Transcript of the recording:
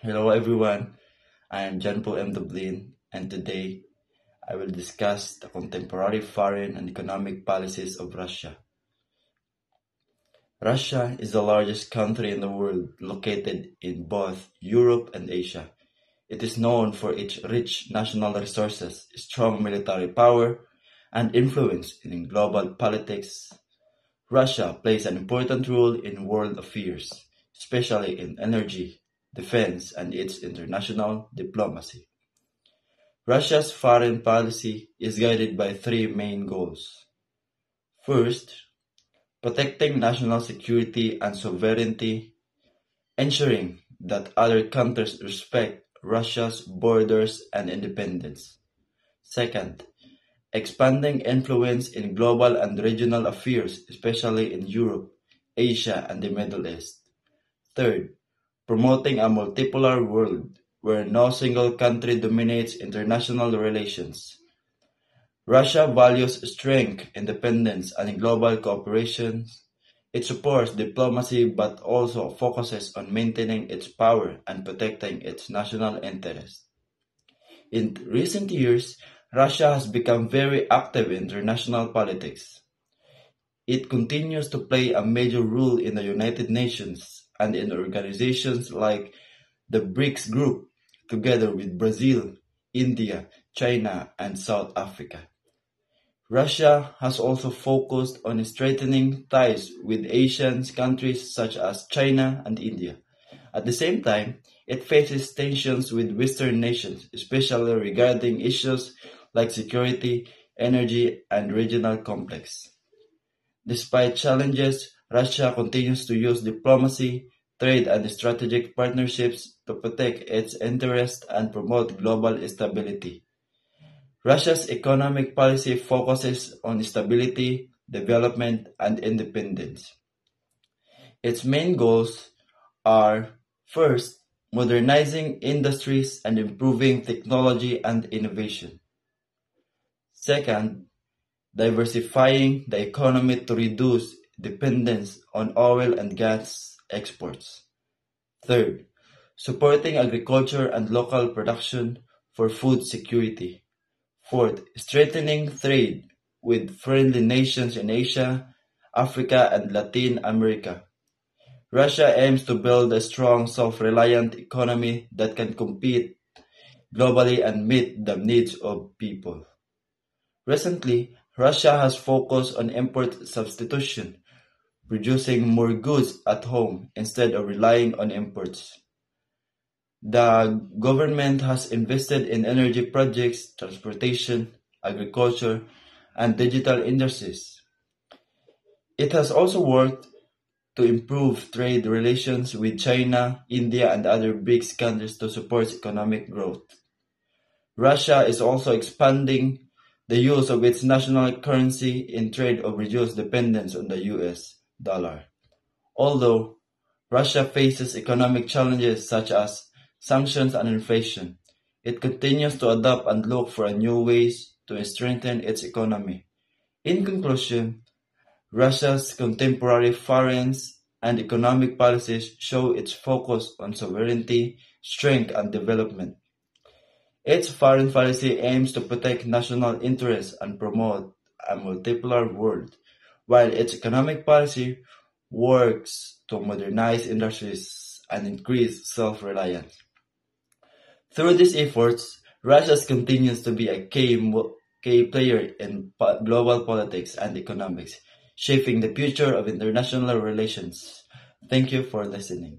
Hello everyone, I am John Paul M. Dublin, and today I will discuss the contemporary foreign and economic policies of Russia. Russia is the largest country in the world, located in both Europe and Asia. It is known for its rich national resources, strong military power, and influence in global politics. Russia plays an important role in world affairs, especially in energy, defense, and its international diplomacy. Russia's foreign policy is guided by three main goals. First, protecting national security and sovereignty, ensuring that other countries respect Russia's borders and independence. Second, expanding influence in global and regional affairs, especially in Europe, Asia, and the Middle East. Third, promoting a multipolar world where no single country dominates international relations. Russia values strength, independence, and global cooperation. It supports diplomacy but also focuses on maintaining its power and protecting its national interests. In recent years, Russia has become very active in international politics. It continues to play a major role in the United Nations and in organizations like the BRICS Group, together with Brazil, India, China, and South Africa. Russia has also focused on strengthening ties with Asian countries such as China and India. At the same time, it faces tensions with Western nations, especially regarding issues like security, energy, and regional conflicts. Despite challenges, Russia continues to use diplomacy, trade, and strategic partnerships to protect its interests and promote global stability. Russia's economic policy focuses on stability, development, and independence. Its main goals are: first, modernizing industries and improving technology and innovation; second, diversifying the economy to reduce dependence on oil and gas exports; third, supporting agriculture and local production for food security; fourth, strengthening trade with friendly nations in Asia, Africa, and Latin America. Russia aims to build a strong, self-reliant economy that can compete globally and meet the needs of people. Recently, Russia has focused on import substitution, producing more goods at home instead of relying on imports. The government has invested in energy projects, transportation, agriculture, and digital industries. It has also worked to improve trade relations with China, India, and other BRICS countries to support economic growth. Russia is also expanding the use of its national currency in trade to reduce dependence on the US dollar. Although Russia faces economic challenges such as sanctions and inflation, it continues to adapt and look for new ways to strengthen its economy. In conclusion, Russia's contemporary foreign and economic policies show its focus on sovereignty, strength, and development. Its foreign policy aims to protect national interests and promote a multipolar world, while its economic policy works to modernize industries and increase self-reliance. Through these efforts, Russia continues to be a key player in global politics and economics, shaping the future of international relations. Thank you for listening.